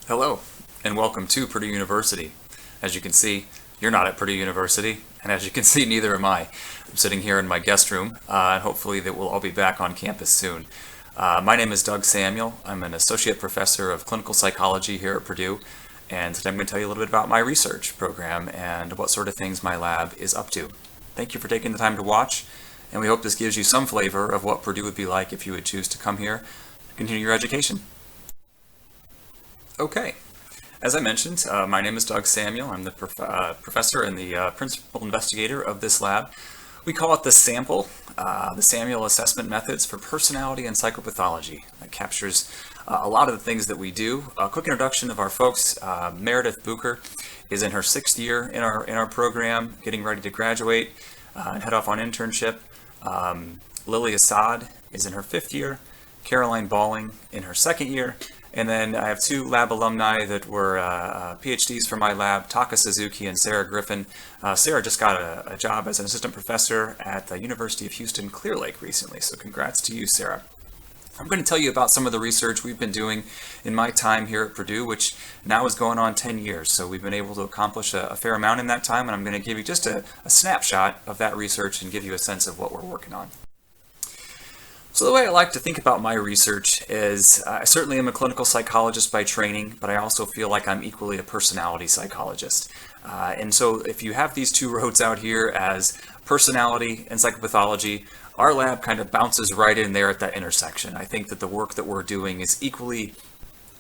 Hello, and welcome to Purdue University. As you can see, you're not at Purdue University, and as you can see, neither am I. I'm sitting here in my guest room, and hopefully that we'll all be back on campus soon. My name is Doug Samuel. I'm an associate professor of clinical psychology here at Purdue, and today I'm going to tell you a little bit about my research program and what sort of things my lab is up to. Thank you for taking the time to watch, and we hope this gives you some flavor of what Purdue would be like if you would choose to come here to continue your education. Okay, as I mentioned, my name is Doug Samuel. I'm the professor and the principal investigator of this lab. We call it the SAMPPL, the Samuel Assessment Methods for Personality and Psychopathology. That captures a lot of the things that we do. A quick introduction of our folks. Meredith Bucher is in her 6th year in our program, getting ready to graduate and head off on internship. Lily Assad is in her 5th year. Caroline Balling in her 2nd year. And then I have 2 lab alumni that were PhDs from my lab, Taka Suzuki and Sarah Griffin. Sarah just got a job as an assistant professor at the University of Houston Clear Lake recently, so congrats to you, Sarah. I'm going to tell you about some of the research we've been doing in my time here at Purdue, which now is going on 10 years. So we've been able to accomplish a fair amount in that time, and I'm going to give you just a snapshot of that research and give you a sense of what we're working on. So the way I like to think about my research is I certainly am a clinical psychologist by training, but I also feel like I'm equally a personality psychologist. And so if you have these 2 roads out here as personality and psychopathology, our lab kind of bounces right in there at that intersection. I think that the work that we're doing is equally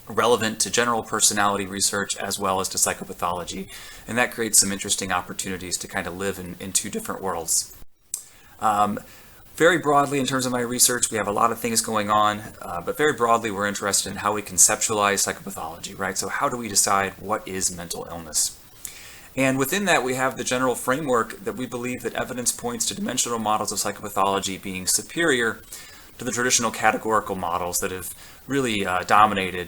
relevant to general personality research as well as to psychopathology, and that creates some interesting opportunities to kind of live in 2 different worlds. Very broadly, in terms of my research, we have a lot of things going on, but very broadly, we're interested in how we conceptualize psychopathology, right? So how do we decide what is mental illness? And within that, we have the general framework that we believe that evidence points to dimensional models of psychopathology being superior to the traditional categorical models that have really dominated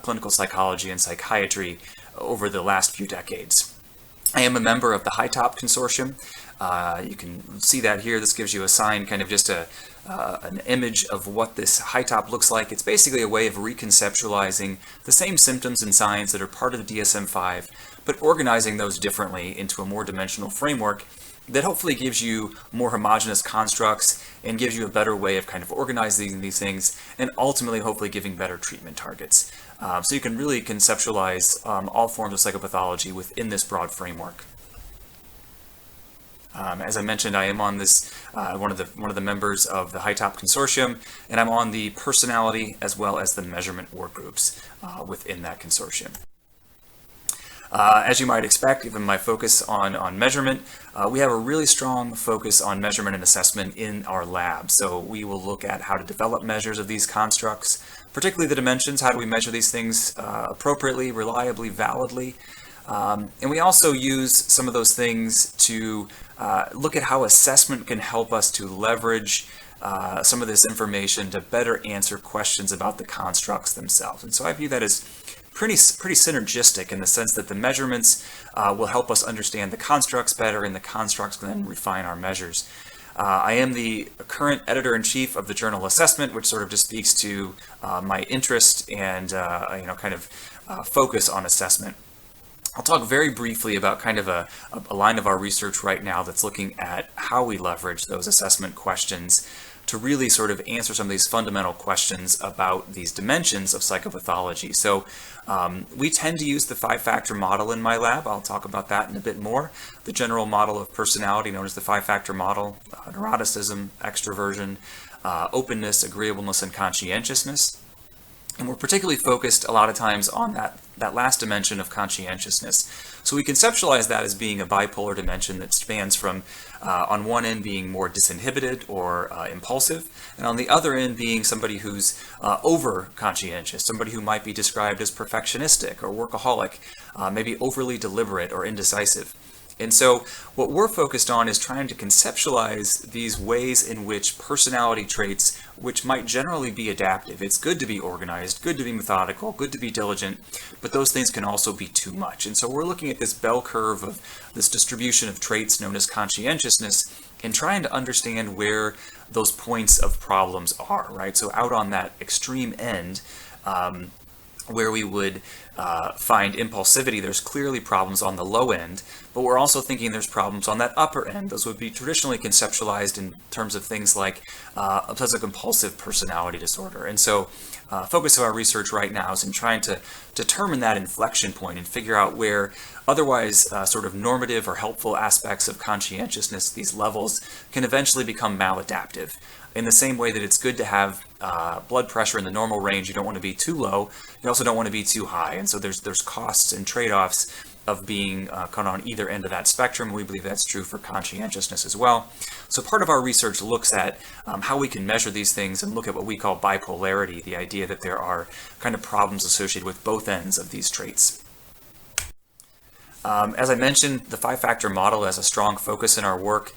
clinical psychology and psychiatry over the last few decades. I am a member of the HiTOP Consortium. You can see that here. This gives you a sign, kind of just an image of what this HiTOP looks like. It's basically a way of reconceptualizing the same symptoms and signs that are part of the DSM-5, but organizing those differently into a more dimensional framework that hopefully gives you more homogeneous constructs and gives you a better way of kind of organizing these things and ultimately hopefully giving better treatment targets. So you can really conceptualize all forms of psychopathology within this broad framework. As I mentioned, I am on this one of the members of the HiTOP Consortium, and I'm on the personality as well as the measurement work groups within that consortium. As you might expect, given my focus on measurement, we have a really strong focus on measurement and assessment in our lab. So we will look at how to develop measures of these constructs, particularly the dimensions. How do we measure these things appropriately, reliably, validly? And we also use some of those things to look at how assessment can help us to leverage some of this information to better answer questions about the constructs themselves. And so I view that as pretty synergistic in the sense that the measurements will help us understand the constructs better, and the constructs can then refine our measures. I am the current editor-in-chief of the journal Assessment, which sort of just speaks to my interest and kind of focus on assessment. I'll talk very briefly about kind of a line of our research right now that's looking at how we leverage those assessment questions to really sort of answer some of these fundamental questions about these dimensions of psychopathology. So we tend to use the 5-factor model in my lab. I'll talk about that in a bit more. The general model of personality known as the 5-factor model, neuroticism, extroversion, openness, agreeableness, and conscientiousness. And we're particularly focused a lot of times on that last dimension of conscientiousness. So we conceptualize that as being a bipolar dimension that spans from, on one end being more disinhibited or impulsive, and on the other end being somebody who's over-conscientious, somebody who might be described as perfectionistic or workaholic, maybe overly deliberate or indecisive. And so what we're focused on is trying to conceptualize these ways in which personality traits, which might generally be adaptive. It's good to be organized, good to be methodical, good to be diligent, but those things can also be too much. And so we're looking at this bell curve of this distribution of traits known as conscientiousness and trying to understand where those points of problems are, right? So out on that extreme end, where we would find impulsivity, there's clearly problems on the low end, but we're also thinking there's problems on that upper end. Those would be traditionally conceptualized in terms of things like obsessive-compulsive personality disorder. And so focus of our research right now is in trying to determine that inflection point and figure out where otherwise sort of normative or helpful aspects of conscientiousness, these levels, can eventually become maladaptive. In the same way that it's good to have blood pressure in the normal range, you don't want to be too low, you also don't want to be too high. And so there's costs and trade-offs of being kind of on either end of that spectrum. We believe that's true for conscientiousness as well. So part of our research looks at how we can measure these things and look at what we call bipolarity, the idea that there are kind of problems associated with both ends of these traits. As I mentioned, the five-factor model has a strong focus in our work.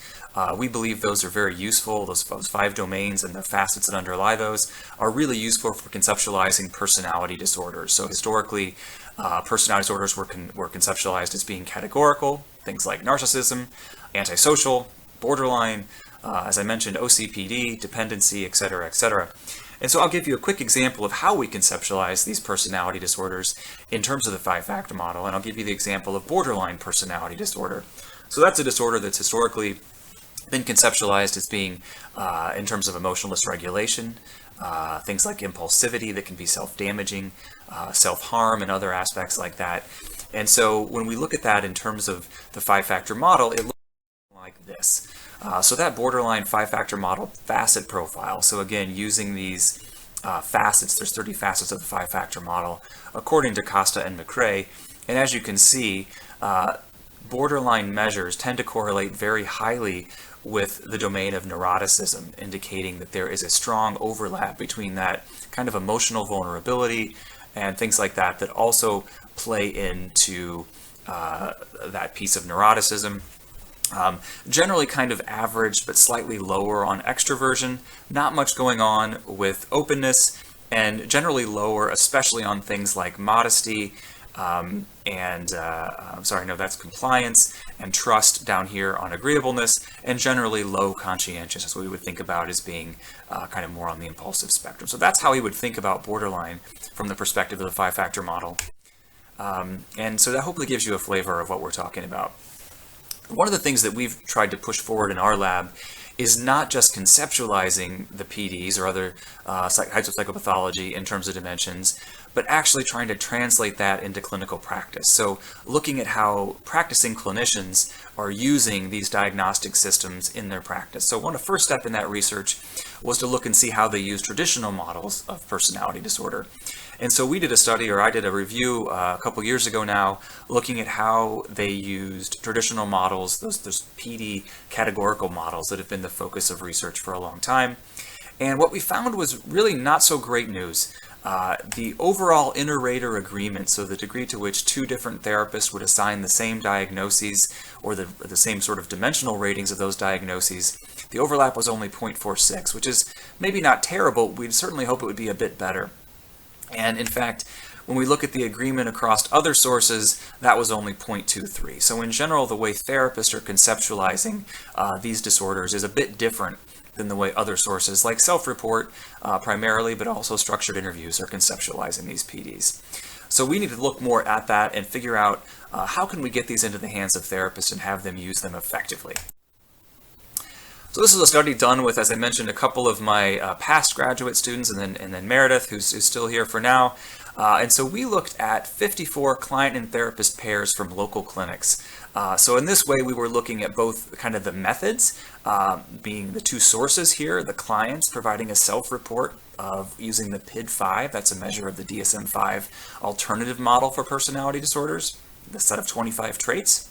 We believe those are very useful. Those 5 domains and the facets that underlie those are really useful for conceptualizing personality disorders. So historically, personality disorders were conceptualized as being categorical, things like narcissism, antisocial, borderline, as I mentioned, OCPD, dependency, etc., etc. And so I'll give you a quick example of how we conceptualize these personality disorders in terms of the five-factor model, and I'll give you the example of borderline personality disorder. So that's a disorder that's historically been conceptualized as being, in terms of emotional dysregulation, things like impulsivity that can be self-damaging, self-harm, and other aspects like that. And so when we look at that in terms of the five-factor model, it looks like this. So that borderline five-factor model facet profile, so again, using these facets, there's 30 facets of the five-factor model, according to Costa and McRae. And as you can see, borderline measures tend to correlate very highly with the domain of neuroticism, indicating that there is a strong overlap between that kind of emotional vulnerability and things like that that also play into that piece of neuroticism. Generally kind of average but slightly lower on extroversion, not much going on with openness, and generally lower especially on things like modesty, that's compliance and trust down here on agreeableness, and generally low conscientiousness, what we would think about as being kind of more on the impulsive spectrum. So that's how we would think about borderline from the perspective of the five-factor model. And so that hopefully gives you a flavor of what we're talking about. One of the things that we've tried to push forward in our lab is not just conceptualizing the PDs or other types of psychopathology in terms of dimensions, but actually trying to translate that into clinical practice. So looking at how practicing clinicians are using these diagnostic systems in their practice. So one first step in that research was to look and see how they use traditional models of personality disorder. And so we did a study, or I did a review a couple years ago now, looking at how they used traditional models, those PD categorical models that have been the focus of research for a long time. And what we found was really not so great news. The overall inter-rater agreement, so the degree to which two different therapists would assign the same diagnoses or the same sort of dimensional ratings of those diagnoses, the overlap was only 0.46, which is maybe not terrible. We'd certainly hope it would be a bit better. And in fact, when we look at the agreement across other sources, that was only 0.23. So in general, the way therapists are conceptualizing these disorders is a bit different than the way other sources like self-report primarily, but also structured interviews are conceptualizing these PDs. So we need to look more at that and figure out how can we get these into the hands of therapists and have them use them effectively. So this is a study done with, as I mentioned, a couple of my past graduate students, and then Meredith, who's still here for now. And so we looked at 54 client and therapist pairs from local clinics. So in this way, we were looking at both kind of the methods, being the two sources here, the clients providing a self-report of using the PID-5, that's a measure of the DSM-5 alternative model for personality disorders, the set of 25 traits.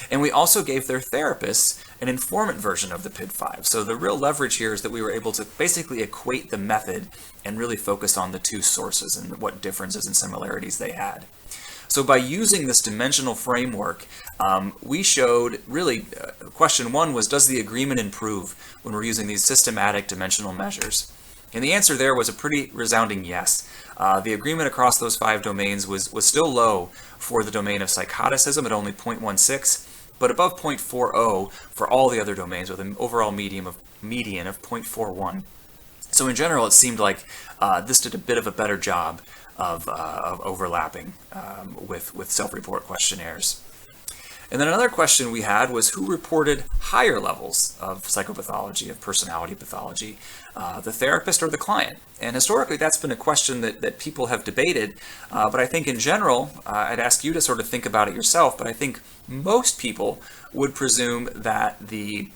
And we also gave their therapists an informant version of the PID-5. So the real leverage here is that we were able to basically equate the method and really focus on the two sources and what differences and similarities they had. So by using this dimensional framework, we showed really, question one was, does the agreement improve when we're using these systematic dimensional measures? And the answer there was a pretty resounding yes. The agreement across those 5 domains was still low for the domain of psychoticism at only 0.16, but above 0.40 for all the other domains with an overall median of 0.41. So in general, it seemed like this did a bit of a better job of overlapping with self-report questionnaires. And then another question we had was who reported higher levels of psychopathology, of personality pathology, the therapist or the client? And historically, that's been a question that people have debated, but I think in general, I'd ask you to sort of think about it yourself, but I think most people would presume that the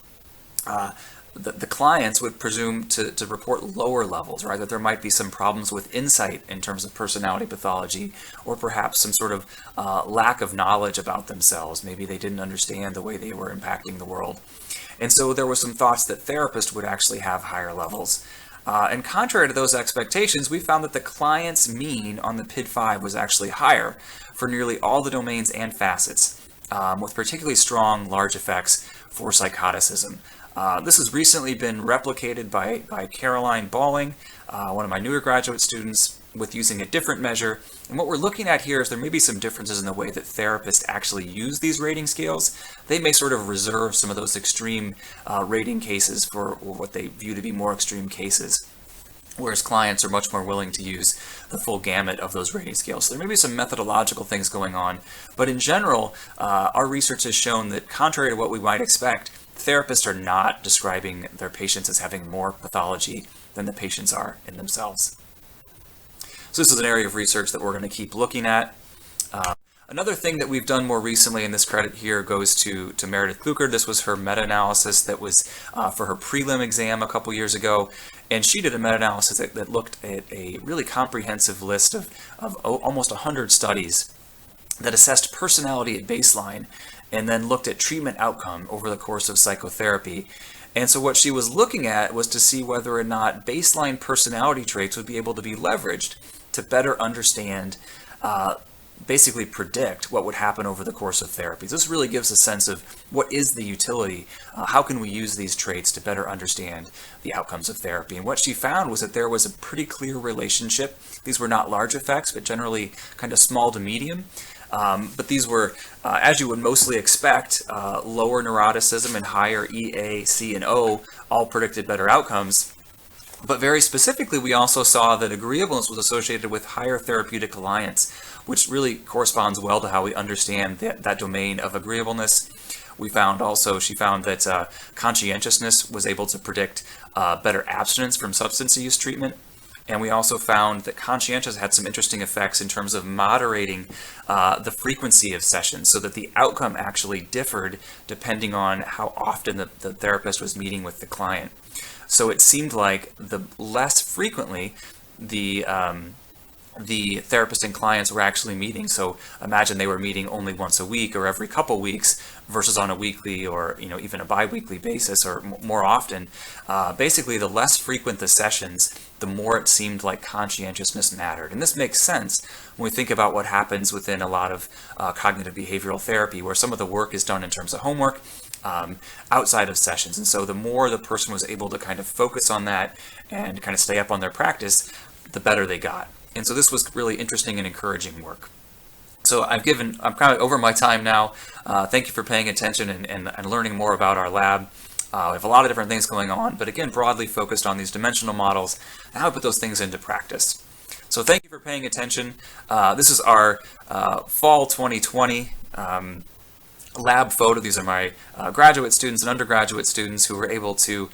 clients would presume to report lower levels, right? That there might be some problems with insight in terms of personality pathology, or perhaps some sort of lack of knowledge about themselves. Maybe they didn't understand the way they were impacting the world. And so there were some thoughts that therapists would actually have higher levels. And contrary to those expectations, we found that the client's mean on the PID-5 was actually higher for nearly all the domains and facets, with particularly strong, large effects for psychoticism. This has recently been replicated by Caroline Balling, one of my newer graduate students, with using a different measure. And what we're looking at here is there may be some differences in the way that therapists actually use these rating scales. They may sort of reserve some of those extreme rating cases for what they view to be more extreme cases, whereas clients are much more willing to use the full gamut of those rating scales. So there may be some methodological things going on, but in general, our research has shown that contrary to what we might expect, therapists are not describing their patients as having more pathology than the patients are in themselves. So this is an area of research that we're going to keep looking at. Another thing that we've done more recently, and this credit here goes to Meredith Kluker. This was her meta-analysis that was for her prelim exam a couple years ago. And she did a meta-analysis that looked at a really comprehensive list of almost 100 studies that assessed personality at baseline and then looked at treatment outcome over the course of psychotherapy. And so what she was looking at was to see whether or not baseline personality traits would be able to be leveraged to better understand, basically predict what would happen over the course of therapy. This really gives a sense of what is the utility, how can we use these traits to better understand the outcomes of therapy. And what she found was that there was a pretty clear relationship. These were not large effects, but generally kind of small to medium. But these were, as you would mostly expect, lower neuroticism and higher EA, C, and O all predicted better outcomes. But very specifically, we also saw that agreeableness was associated with higher therapeutic alliance, which really corresponds well to how we understand that domain of agreeableness. We found also, she found that conscientiousness was able to predict better abstinence from substance use treatment. And we also found that conscientiousness had some interesting effects in terms of moderating the frequency of sessions, so that the outcome actually differed depending on how often the therapist was meeting with the client. So it seemed like the less frequently the therapist and clients were actually meeting. So imagine they were meeting only once a week or every couple weeks versus on a weekly or even a bi-weekly basis or more often. Basically, the less frequent the sessions, the more it seemed like conscientiousness mattered. And this makes sense when we think about what happens within a lot of cognitive behavioral therapy, where some of the work is done in terms of homework outside of sessions. And so the more the person was able to kind of focus on that and kind of stay up on their practice, the better they got. And so this was really interesting and encouraging work. So I'm kind of over my time now. Thank you for paying attention and learning more about our lab. We have a lot of different things going on, but again, broadly focused on these dimensional models and how to put those things into practice. So thank you for paying attention. This is our fall 2020 lab photo. These are my graduate students and undergraduate students who were able to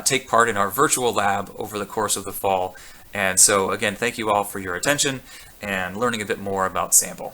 take part in our virtual lab over the course of the fall. And so again, thank you all for your attention and learning a bit more about SAMPPL.